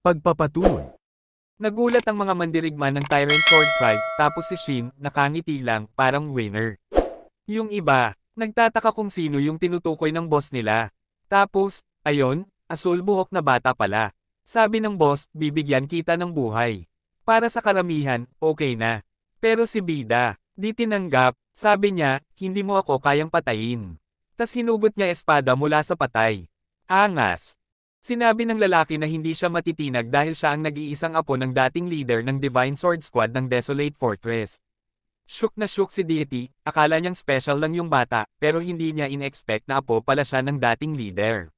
Pagpapatuloy. Nagulat ang mga mandirigma ng Tyrant Sword Tribe, tapos si Shin, nakangiti lang, parang winner. Yung iba, nagtataka kung sino yung tinutukoy ng boss nila. Tapos, ayon, asul buhok na bata pala. Sabi ng boss, bibigyan kita ng buhay. Para sa karamihan, okay na. Pero si Bida, di tinanggap, sabi niya, hindi mo ako kayang patayin. Tas hinugot niya espada mula sa patay. Angas. Sinabi ng lalaki na hindi siya matitinag dahil siya ang nag-iisang apo ng dating leader ng Divine Sword Squad ng Desolate Fortress. Shook na shook si Deity, akala niyang special lang yung bata, pero hindi niya in-expect na apo pala siya ng dating leader.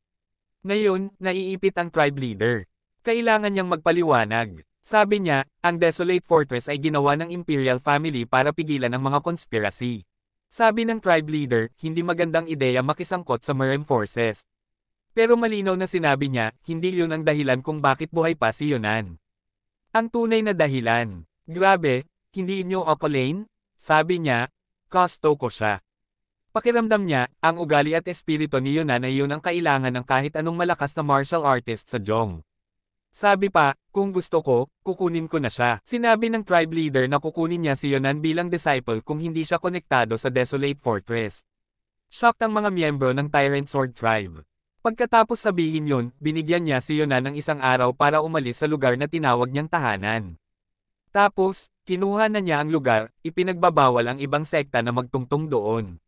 Ngayon, naiipit ang tribe leader. Kailangan niyang magpaliwanag. Sabi niya, ang Desolate Fortress ay ginawa ng Imperial Family para pigilan ang mga conspiracy. Sabi ng tribe leader, hindi magandang ideya makisangkot sa Merem Forces. Pero malinaw na sinabi niya, hindi yun ang dahilan kung bakit buhay pa si Yonan. Ang tunay na dahilan. Grabe, hindi inyo ako Lane? Sabi niya, gusto ko siya. Pakiramdam niya, ang ugali at espiritu ni Yonan ay yun ang kailangan ng kahit anong malakas na martial artist sa Jong. Sabi pa, kung gusto ko, kukunin ko na siya. Sinabi ng tribe leader na kukunin niya si Yonan bilang disciple kung hindi siya konektado sa Desolate Fortress. Shocked ang mga miyembro ng Tyrant Sword Tribe. Pagkatapos sabihin yun, binigyan niya si Yonan ng isang araw para umalis sa lugar na tinawag niyang tahanan. Tapos, kinuha na niya ang lugar, ipinagbabawal ang ibang sekta na magtungtong doon.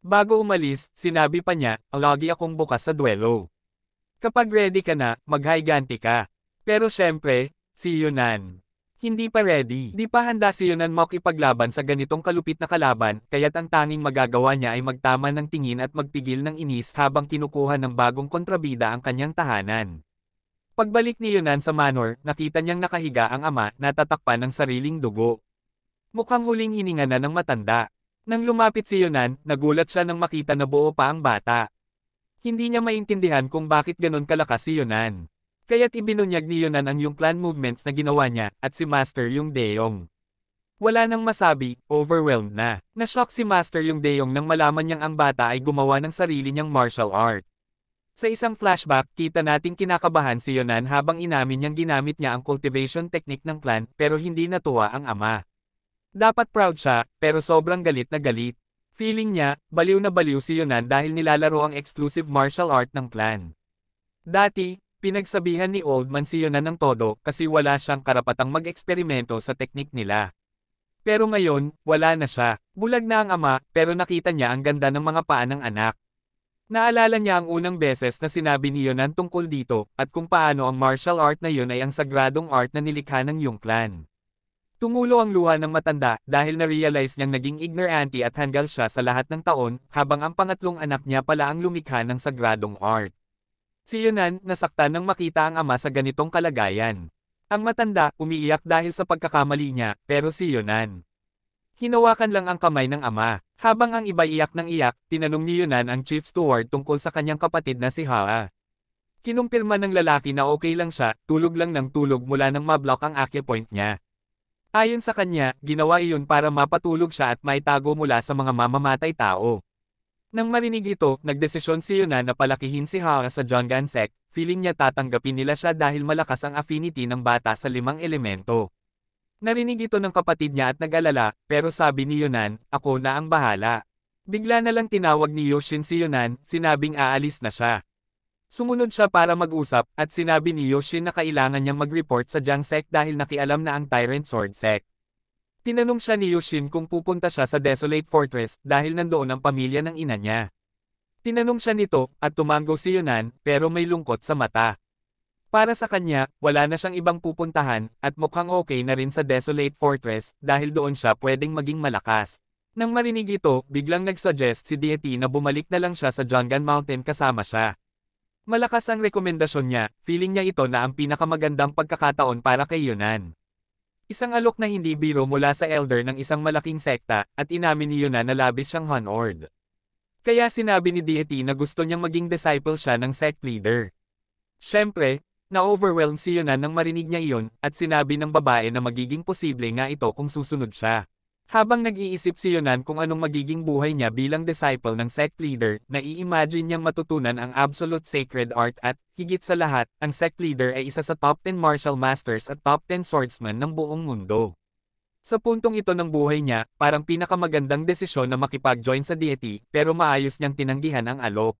Bago umalis, sinabi pa niya, lagi akong bukas sa duelo. Kapag ready ka na, maghiganti ka. Pero syempre, si Yonan. Hindi pa ready. Di pa handa si Yonan makipaglaban sa ganitong kalupit na kalaban, kaya't ang tanging magagawa niya ay magtama ng tingin at magpigil ng inis habang kinukuha ng bagong kontrabida ang kanyang tahanan. Pagbalik ni Yonan sa manor, nakita niyang nakahiga ang ama, natatakpan ng sariling dugo. Mukhang huling hininga na ng matanda. Nang lumapit si Yonan, nagulat siya nang makita na buo pa ang bata. Hindi niya maintindihan kung bakit ganon kalakas si Yonan. Kaya't ibinunyag ni Yonan ang yung clan movements na ginawa niya, at si Master yung Deong. Wala nang masabi, overwhelmed na. Na-shock si Master yung Deong nang malaman niyang ang bata ay gumawa ng sarili niyang martial art. Sa isang flashback, kita nating kinakabahan si Yonan habang inamin niyang ginamit niya ang cultivation technique ng clan, pero hindi natuwa ang ama. Dapat proud siya, pero sobrang galit na galit. Feeling niya, baliw na baliw si Yonan dahil nilalaro ang exclusive martial art ng clan. Dati, pinagsabihan ni Old Man si Yonan ng todo kasi wala siyang karapatang mag-eksperimento sa teknik nila. Pero ngayon, wala na siya. Bulag na ang ama, pero nakita niya ang ganda ng mga paa ng anak. Naalala niya ang unang beses na sinabi ni Yonan tungkol dito, at kung paano ang martial art na yun ay ang sagradong art na nilikha ng yung clan. Tumulo ang luha ng matanda dahil na-realize niyang naging ignorante at hanggal siya sa lahat ng taon, habang ang pangatlong anak niya pala ang lumikha ng sagradong art. Si Yonan, nasaktan nang makita ang ama sa ganitong kalagayan. Ang matanda, umiiyak dahil sa pagkakamali niya, pero si Yonan. Hinawakan lang ang kamay ng ama. Habang ang iba iyak ng iyak, tinanong ni Yonan ang chief steward tungkol sa kanyang kapatid na si Haa. Kinumpirma ng lalaki na okay lang siya, tulog lang ng tulog mula nang mablock ang acupoint niya. Ayon sa kanya, ginawa iyon para mapatulog siya at maitago mula sa mga mamamatay tao. Nang marinig ito, nagdesisyon si Yonan na palakihin si Haa sa Jongan sect, feeling niya tatanggapin nila siya dahil malakas ang affinity ng bata sa 5 elemento. Narinig ito ng kapatid niya at nag-alala, pero sabi ni Yonan, ako na ang bahala. Bigla na lang tinawag ni Yoshin si Yonan, sinabing aalis na siya. Sumunod siya para mag-usap, at sinabi ni Yoshin na kailangan niyang mag-report sa Jang sect dahil nakialam na ang Tyrant Sword sect. Tinanong siya ni Yoshin kung pupunta siya sa Desolate Fortress dahil nandoon ang pamilya ng ina niya. Tinanong siya nito, at tumanggo si Yonan, pero may lungkot sa mata. Para sa kanya, wala na siyang ibang pupuntahan, at mukhang okay na rin sa Desolate Fortress dahil doon siya pwedeng maging malakas. Nang marinig ito, biglang nag-suggest si Deity na bumalik na lang siya sa Jongan Mountain kasama siya. Malakas ang rekomendasyon niya, feeling niya ito na ang pinakamagandang pagkakataon para kay Yonan. Isang alok na hindi biro mula sa elder ng isang malaking sekta, at inamin ni Yonan na labis siyang Hanord. Kaya sinabi ni Deity na gusto niyang maging disciple siya ng sect leader. Siyempre, na-overwhelm si Yonan nang marinig niya iyon, at sinabi ng babae na magiging posible nga ito kung susunod siya. Habang nag-iisip si Yunan kung anong magiging buhay niya bilang disciple ng sect leader, nai-imagine niyang matutunan ang absolute sacred art at, higit sa lahat, ang sect leader ay isa sa top 10 martial masters at top 10 swordsman ng buong mundo. Sa puntong ito ng buhay niya, parang pinakamagandang desisyon na makipag-join sa deity, pero maayos niyang tinanggihan ang alok.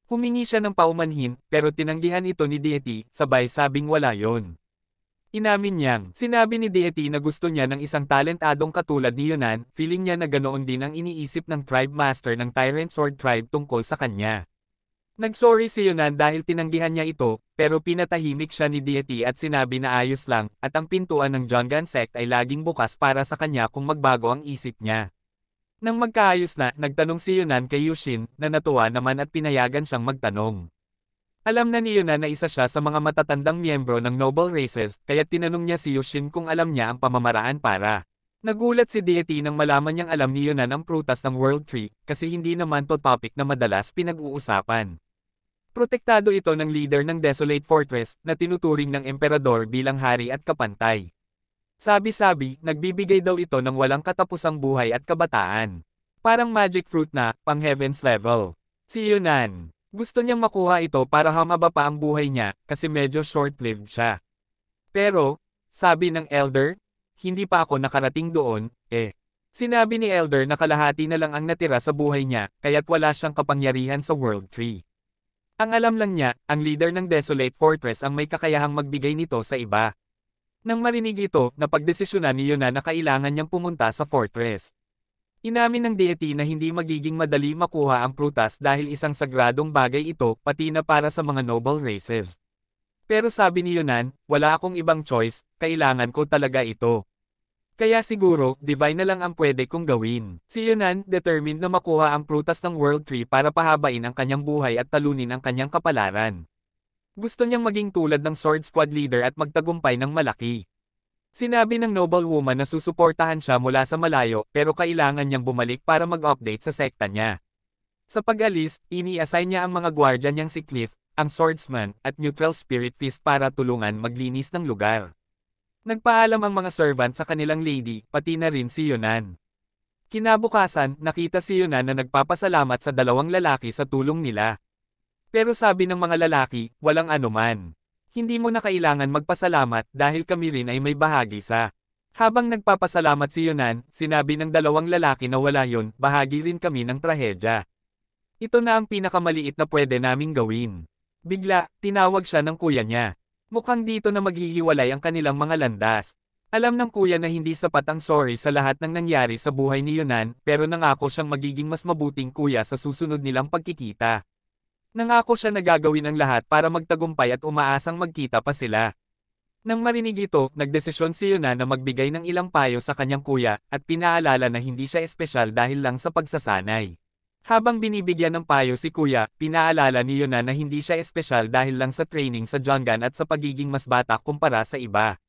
Humingi siya ng paumanhin, pero tinanggihan ito ni deity, sabay sabing wala yon. Inamin niyang, sinabi ni deity na gusto niya ng isang talentadong katulad ni Yunan, feeling niya na ganoon din ang iniisip ng tribe master ng Tyrant Sword Tribe tungkol sa kanya. Nagsorry si Yunan dahil tinanggihan niya ito, pero pinatahimik siya ni deity at sinabi na ayos lang, at ang pintuan ng Jongan sect ay laging bukas para sa kanya kung magbago ang isip niya. Nang magkaayos na, nagtanong si Yunan kay Yushin, na natuwa naman at pinayagan siyang magtanong. Alam na ni Yunan na isa siya sa mga matatandang miyembro ng noble races, kaya tinanong niya si Yushin kung alam niya ang pamamaraan para. Nagulat si deity nang malaman niyang alam ni Yunan ang prutas ng World Tree, kasi hindi naman to topic na madalas pinag-uusapan. Protektado ito ng leader ng Desolate Fortress, na tinuturing ng emperador bilang hari at kapantay. Sabi-sabi, nagbibigay daw ito ng walang katapusang buhay at kabataan. Parang magic fruit na, pang heavens level. Si Yunan. Gusto niyang makuha ito para humaba pa ang buhay niya, kasi medyo short-lived siya. Pero, sabi ng Elder, hindi pa ako nakarating doon, eh. Sinabi ni Elder na kalahati na lang ang natira sa buhay niya, kaya't wala siyang kapangyarihan sa World Tree. Ang alam lang niya, ang leader ng Desolate Fortress ang may kakayahang magbigay nito sa iba. Nang marinig ito, napagdesisyonan ni Yunan na kailangan niyang pumunta sa fortress. Inamin ng deity na hindi magiging madali makuha ang prutas dahil isang sagradong bagay ito, pati na para sa mga noble races. Pero sabi ni Yunan, wala akong ibang choice, kailangan ko talaga ito. Kaya siguro, divine na lang ang pwede kong gawin. Si Yunan, determined na makuha ang prutas ng World Tree para pahabain ang kanyang buhay at talunin ang kanyang kapalaran. Gusto niyang maging tulad ng Sword Squad leader at magtagumpay ng malaki. Sinabi ng noble woman na susuportahan siya mula sa malayo, pero kailangan niyang bumalik para mag-update sa sekta niya. Sa pag-alis, ini-assign niya ang mga gwardya niyang si Cliff, ang swordsman, at neutral spirit fist para tulungan maglinis ng lugar. Nagpaalam ang mga servant sa kanilang lady, pati na rin si Yunan. Kinabukasan, nakita si Yunan na nagpapasalamat sa dalawang lalaki sa tulong nila. Pero sabi ng mga lalaki, walang anuman. Hindi mo na kailangan magpasalamat dahil kami rin ay may bahagi sa. Habang nagpapasalamat si Yunan, sinabi ng dalawang lalaki na wala yon, bahagi rin kami ng trahedya. Ito na ang pinakamaliit na pwede naming gawin. Bigla, tinawag siya ng kuya niya. Mukhang dito na maghihiwalay ang kanilang mga landas. Alam ng kuya na hindi sapat ang sorry sa lahat ng nangyari sa buhay ni Yunan, pero nangako siyang magiging mas mabuting kuya sa susunod nilang pagkikita. Nangako siya na gagawin ang lahat para magtagumpay at umaasang magkita pa sila. Nang marinig ito, nagdesisyon si Yunan na magbigay ng ilang payo sa kanyang kuya, at pinaalala na hindi siya espesyal dahil lang sa pagsasanay. Habang binibigyan ng payo si kuya, pinaalala ni Yunan na hindi siya espesyal dahil lang sa training sa Jongan at sa pagiging mas bata kumpara sa iba.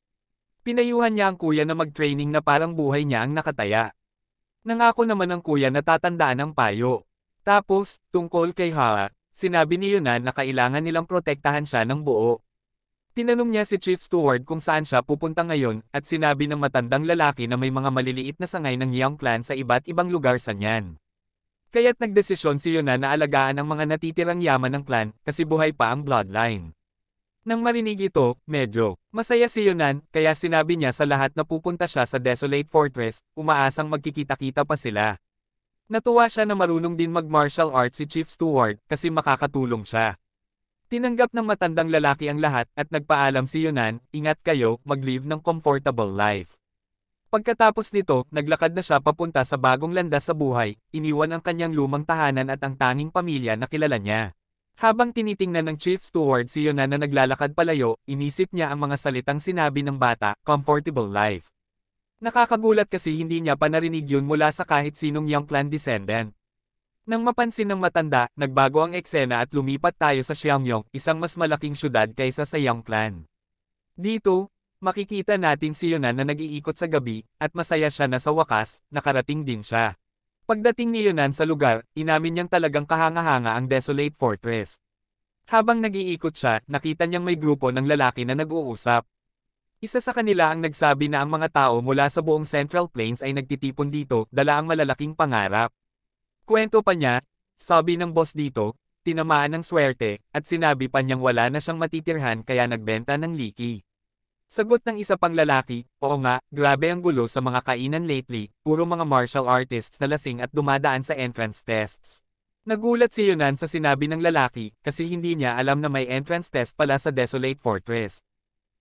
Pinayuhan niya ang kuya na mag-training na parang buhay niya ang nakataya. Nangako naman ang kuya na tatandaan ang payo. Tapos, tungkol kay Haa, sinabi ni Yunan na kailangan nilang protektahan siya ng buo. Tinanong niya si Chief Steward kung saan siya pupunta ngayon, at sinabi ng matandang lalaki na may mga maliliit na sangay ng Yang clan sa iba't ibang lugar sa niyan. Kaya't nagdesisyon si Yunan na alagaan ang mga natitirang yaman ng clan, kasi buhay pa ang bloodline. Nang marinig ito, medyo masaya si Yunan, kaya sinabi niya sa lahat na pupunta siya sa Desolate Fortress, umaasang magkikita-kita pa sila. Natuwa siya na marunong din mag-martial arts si Chief Steward, kasi makakatulong siya. Tinanggap ng matandang lalaki ang lahat, at nagpaalam si Yunan, ingat kayo, mag-live ng comfortable life. Pagkatapos nito, naglakad na siya papunta sa bagong landas sa buhay, iniwan ang kanyang lumang tahanan at ang tanging pamilya na kilala niya. Habang tinitingnan ng Chief Steward si Yunan na naglalakad palayo, inisip niya ang mga salitang sinabi ng bata, comfortable life. Nakakagulat kasi hindi niya pa narinig yun mula sa kahit sinong Yang clan descendant. Nang mapansin ng matanda, nagbago ang eksena at lumipat tayo sa Xiaomyong, isang mas malaking syudad kaysa sa Yang clan. Dito, makikita natin si Yunan na nag-iikot sa gabi, at masaya siya na sa wakas, nakarating din siya. Pagdating ni Yunan sa lugar, inamin niyang talagang kahanga-hanga ang Desolate Fortress. Habang nag-iikot siya, nakita niyang may grupo ng lalaki na nag-uusap. Isa sa kanila ang nagsabi na ang mga tao mula sa buong Central Plains ay nagtitipon dito, dala ang malalaking pangarap. Kwento pa niya, sabi ng boss dito, tinamaan ng swerte, at sinabi pa niyang wala na siyang matitirhan kaya nagbenta ng liki. Sagot ng isa pang lalaki, oo nga, grabe ang gulo sa mga kainan lately, puro mga martial artists na lasing at dumadaan sa entrance tests. Nagulat si Yunan sa sinabi ng lalaki, kasi hindi niya alam na may entrance test pala sa Desolate Fortress.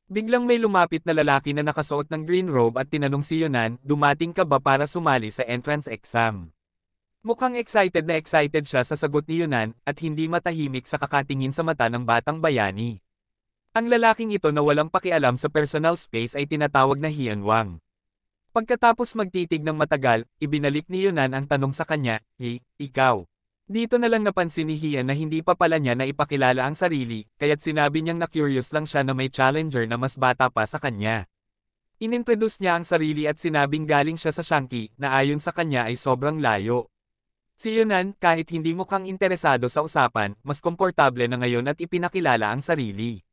Biglang may lumapit na lalaki na nakasuot ng green robe at tinanong si Yunan, dumating ka ba para sumali sa entrance exam? Mukhang excited na excited siya sa sagot ni Yunan, at hindi matahimik sa kakatingin sa mata ng batang bayani. Ang lalaking ito na walang pakialam sa personal space ay tinatawag na Hian Wang. Pagkatapos magtitig ng matagal, ibinalik ni Yunan ang tanong sa kanya, hey, ikaw. Dito na lang napansin ni Hian na hindi pa pala niya na ipakilala ang sarili, kaya't sinabi niyang na curious lang siya na may challenger na mas bata pa sa kanya. Inintroduce niya ang sarili at sinabing galing siya sa Shanxi, na ayon sa kanya ay sobrang layo. Si Yunan, kahit hindi mukhang interesado sa usapan, mas komportable na ngayon at ipinakilala ang sarili.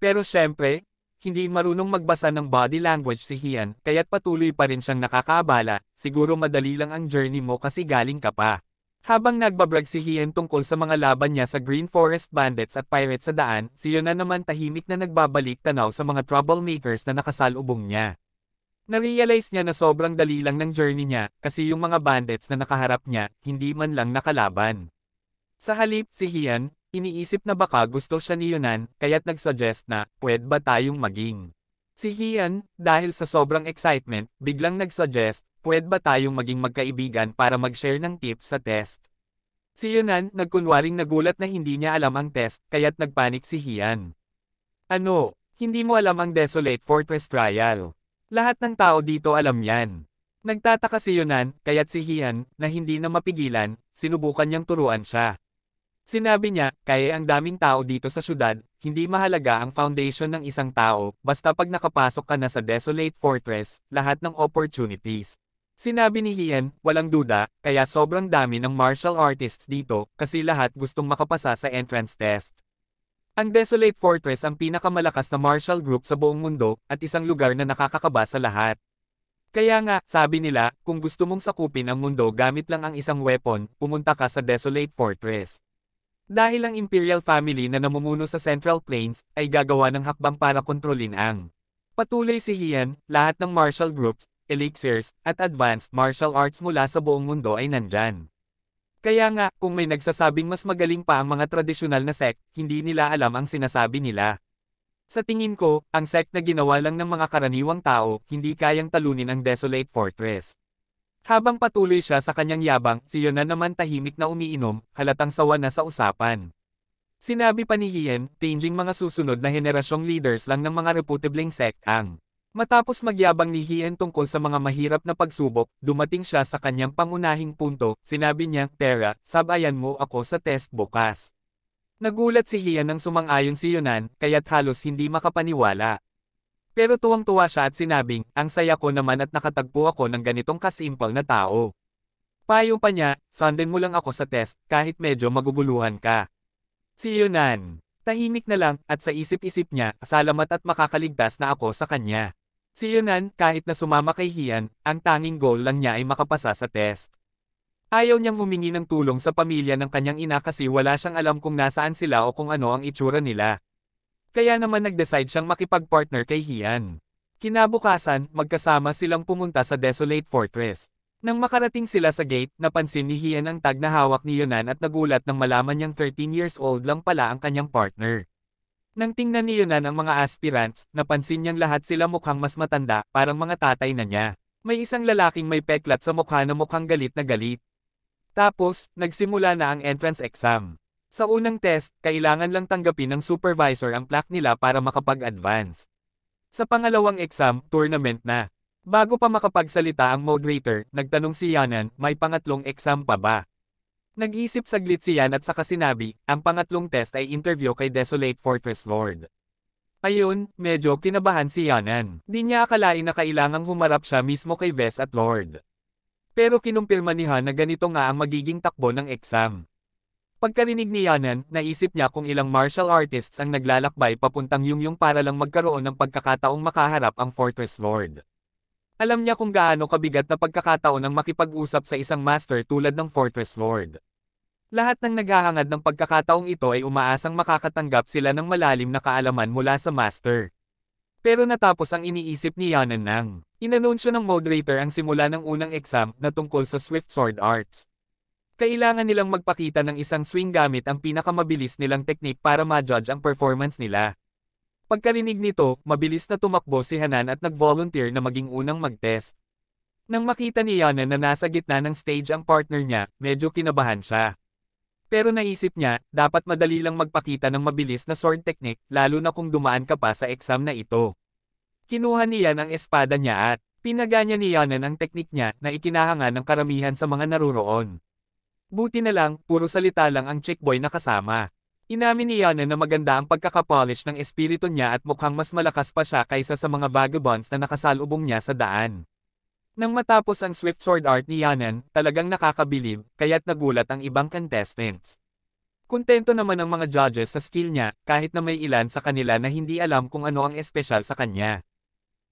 Pero syempre, hindi marunong magbasa ng body language si Hian, kaya't patuloy pa rin siyang nakakaabala, siguro madali lang ang journey mo kasi galing ka pa. Habang nagbabrag si Hian tungkol sa mga laban niya sa Green Forest Bandits at Pirates sa daan, si Yunan naman tahimik na nagbabalik tanaw sa mga troublemakers na nakasalubong niya. Narealize niya na sobrang dali lang ng journey niya, kasi yung mga bandits na nakaharap niya, hindi man lang nakalaban. Sa halip, si Hian, iniisip na baka gusto siya ni Yunan, kaya't nagsuggest na, pwede ba tayong maging? Si Hian, dahil sa sobrang excitement, biglang nagsuggest, pwede ba tayong maging magkaibigan para mag-share ng tips sa test? Si Yunan, nagkunwaring nagulat na hindi niya alam ang test, kaya't nagpanik si Hian. Ano, hindi mo alam ang Desolate Fortress Trial? Lahat ng tao dito alam yan. Nagtataka si Yunan, kaya't si Hian, na hindi na mapigilan, sinubukan niyang turuan siya. Sinabi niya, kaya ang daming tao dito sa syudad, hindi mahalaga ang foundation ng isang tao, basta pag nakapasok ka na sa Desolate Fortress, lahat ng opportunities. Sinabi ni Hian, walang duda, kaya sobrang dami ng martial artists dito, kasi lahat gustong makapasa sa entrance test. Ang Desolate Fortress ang pinakamalakas na martial group sa buong mundo, at isang lugar na nakakakaba sa lahat. Kaya nga, sabi nila, kung gusto mong sakupin ang mundo gamit lang ang isang weapon, pumunta ka sa Desolate Fortress. Dahil ang Imperial Family na namumuno sa Central Plains, ay gagawa ng hakbang para kontrolin ang. Patuloy si Hian, lahat ng martial groups, elixirs, at advanced martial arts mula sa buong mundo ay nandyan. Kaya nga, kung may nagsasabing mas magaling pa ang mga tradisyonal na sect, hindi nila alam ang sinasabi nila. Sa tingin ko, ang sect na ginawa lang ng mga karaniwang tao, hindi kayang talunin ang Desolate Fortress. Habang patuloy siya sa kanyang yabang, si Yunan naman tahimik na umiinom, halatang sawa na sa usapan. Sinabi pa ni Hian, changing mga susunod na henerasyong leaders lang ng mga reputableng sect ang. Matapos magyabang ni Hian tungkol sa mga mahirap na pagsubok, dumating siya sa kanyang pangunahing punto, sinabi niya, Tara, sabayan mo ako sa test bukas. Nagulat si Hian nang sumang-ayon si Yunan, kaya't halos hindi makapaniwala. Pero tuwang-tuwa siya at sinabing, ang saya ko naman at nakatagpo ako ng ganitong kasimple na tao. Payo pa niya, sundan mo lang ako sa test, kahit medyo maguguluhan ka. Si Yunan, tahimik na lang, at sa isip-isip niya, salamat at makakaligtas na ako sa kanya. Si Yunan, kahit na sumama kay Hian, ang tanging goal lang niya ay makapasa sa test. Ayaw niyang humingi ng tulong sa pamilya ng kanyang ina kasi wala siyang alam kung nasaan sila o kung ano ang itsura nila. Kaya naman nag-decide siyang makipag-partner kay Hian. Kinabukasan, magkasama silang pumunta sa Desolate Fortress. Nang makarating sila sa gate, napansin ni Hian ang tag na hawak ni Yunan at nagulat nang malaman niyang 13 years old lang pala ang kanyang partner. Nang tingnan ni Yunan ang mga aspirants, napansin niyang lahat sila mukhang mas matanda, parang mga tatay na niya. May isang lalaking may peklat sa mukha na mukhang galit na galit. Tapos, nagsimula na ang entrance exam. Sa unang test, kailangan lang tanggapin ng supervisor ang plaque nila para makapag-advance. Sa pangalawang exam, tournament na. Bago pa makapagsalita ang moderator, nagtanong si Yanan, may pangatlong exam pa ba? Nag-isip saglit si Yan at saka sinabi, ang pangatlong test ay interview kay Desolate Fortress Lord. Ayun, medyo kinabahan si Yanan. Di niya akalain na kailangang humarap siya mismo kay Ves at Lord. Pero kinumpirma ni Han na ganito nga ang magiging takbo ng exam. Pagkarinig ni Yanan, naisip niya kung ilang martial artists ang naglalakbay papuntang Yungyung para lang magkaroon ng pagkakataong makaharap ang Fortress Lord. Alam niya kung gaano kabigat na pagkakataon ang makipag-usap sa isang master tulad ng Fortress Lord. Lahat ng naghahangad ng pagkakataong ito ay umaasang makakatanggap sila ng malalim na kaalaman mula sa master. Pero natapos ang iniisip ni Yanan nang inanunsyo ng moderator ang simula ng unang exam na tungkol sa Swift Sword Arts. Kailangan nilang magpakita ng isang swing gamit ang pinakamabilis nilang teknik para ma-judge ang performance nila. Pagkarinig nito, mabilis na tumakbo si Hanan at nag-volunteer na maging unang mag-test. Nang makita ni Yanan na nasa gitna ng stage ang partner niya, medyo kinabahan siya. Pero naisip niya, dapat madali lang magpakita ng mabilis na sword technique, lalo na kung dumaan ka pa sa exam na ito. Kinuha niya ang espada niya at pinaganya ni Yanan ang teknik niya na ikinahanga ng karamihan sa mga naruroon. Buti na lang, puro salita lang ang chickboy na kasama. Inamin ni Yanan na maganda ang pagkakapolish ng espiritu niya at mukhang mas malakas pa siya kaysa sa mga vagabonds na nakasalubong niya sa daan. Nang matapos ang Swift Sword Art ni Yanan, talagang nakakabilib, kaya't nagulat ang ibang contestants. Kontento naman ang mga judges sa skill niya, kahit na may ilan sa kanila na hindi alam kung ano ang espesyal sa kanya.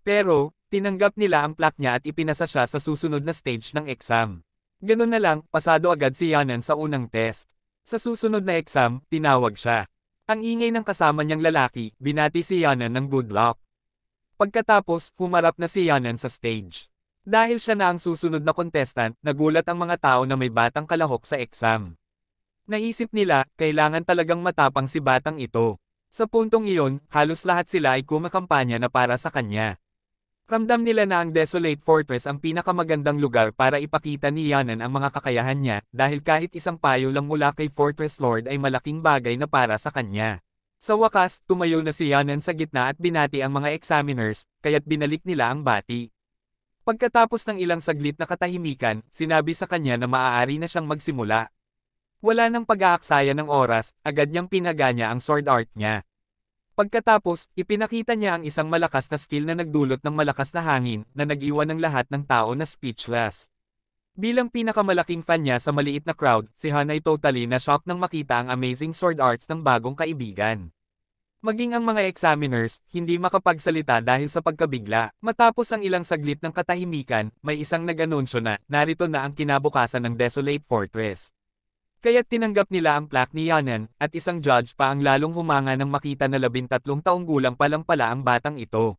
Pero, tinanggap nila ang plaque niya at ipinasa siya sa susunod na stage ng exam. Ganun na lang, pasado agad si Yanan sa unang test. Sa susunod na exam, tinawag siya. Ang ingay ng kasama niyang lalaki, binati si Yanan ng good luck. Pagkatapos, humarap na si Yanan sa stage. Dahil siya na ang susunod na contestant, nagulat ang mga tao na may batang kalahok sa exam. Naisip nila, kailangan talagang matapang si batang ito. Sa puntong iyon, halos lahat sila ay kumakampanya na para sa kanya. Ramdam nila na ang Desolate Fortress ang pinakamagandang lugar para ipakita ni Yanan ang mga kakayahan niya, dahil kahit isang payo lang mula kay Fortress Lord ay malaking bagay na para sa kanya. Sa wakas, tumayo na si Yanan sa gitna at binati ang mga examiners, kaya't binalik nila ang bati. Pagkatapos ng ilang saglit na katahimikan, sinabi sa kanya na maaari na siyang magsimula. Wala nang pag-aaksaya ng oras, agad niyang pinaganya ang sword art niya. Pagkatapos, ipinakita niya ang isang malakas na skill na nagdulot ng malakas na hangin na nag-iwan ng lahat ng tao na speechless. Bilang pinakamalaking fan niya sa maliit na crowd, si Han ay totally na shock nang makita ang amazing sword arts ng bagong kaibigan. Maging ang mga examiners, hindi makapagsalita dahil sa pagkabigla. Matapos ang ilang saglit ng katahimikan, may isang nag-anunsyo na, narito na ang kinabukasan ng Desolate Fortress. Kaya't tinanggap nila ang plaque ni Yanan, at isang judge pa ang lalong humanga nang makita na 13 taong gulang pa lang pala ang batang ito.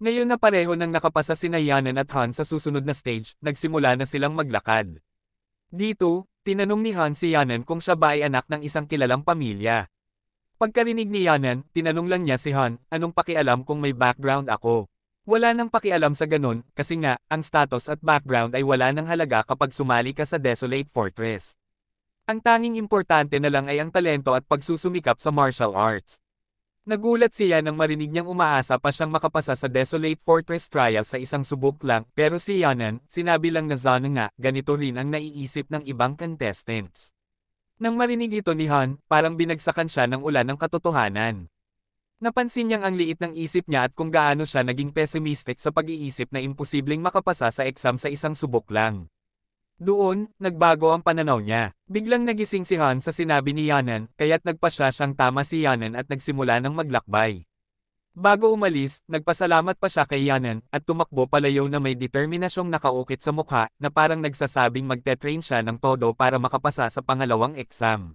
Ngayon na pareho nang nakapasa sina Yanan at Han sa susunod na stage, nagsimula na silang maglakad. Dito, tinanong ni Han si Yanan kung siya ba ay anak ng isang kilalang pamilya. Pagkarinig ni Yanan, tinanong lang niya si Han, anong pakialam kung may background ako? Wala nang pakialam sa ganun, kasi nga, ang status at background ay wala nang halaga kapag sumali ka sa Desolate Fortress. Ang tanging importante na lang ay ang talento at pagsusumikap sa martial arts. Nagulat siya nang marinig niyang umaasa pa siyang makapasa sa Desolate Fortress trial sa isang subok lang, pero si Yanan, sinabi lang na Zana nga, ganito rin ang naiisip ng ibang contestants. Nang marinig ito ni Han, parang binagsakan siya ng ulan ng katotohanan. Napansin niyang ang liit ng isip niya at kung gaano siya naging pessimistic sa pag-iisip na imposibleng makapasa sa exam sa isang subok lang. Doon, nagbago ang pananaw niya. Biglang nagising si Han sa sinabi ni Yanan, kaya't nagpasya siyang tama si Yanan at nagsimula ng maglakbay. Bago umalis, nagpasalamat pa siya kay Yanan, at tumakbo palayo na may determinasyong nakaukit sa mukha, na parang nagsasabing magte-train siya ng todo para makapasa sa pangalawang exam.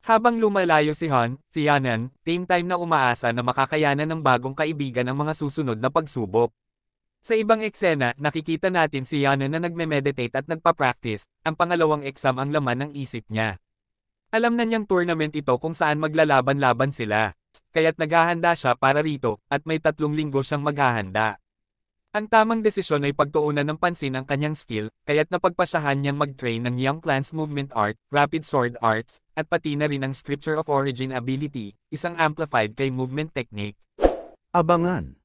Habang lumalayo si Han, si Yanan, same time na umaasa na makakayanan ng bagong kaibigan ang mga susunod na pagsubok. Sa ibang eksena, nakikita natin si Yanan na nagme-meditate at nagpa-practice, ang pangalawang exam ang laman ng isip niya. Alam na niyang tournament ito kung saan maglalaban-laban sila, kaya't naghahanda siya para rito, at may 3 linggo siyang maghahanda. Ang tamang desisyon ay pagtuunan ng pansin ang kanyang skill, kaya't napagpasyahan niyang mag-train ng Young Clans Movement Art, Rapid Sword Arts, at pati na rin ang Scripture of Origin Ability, isang amplified kay movement technique. Abangan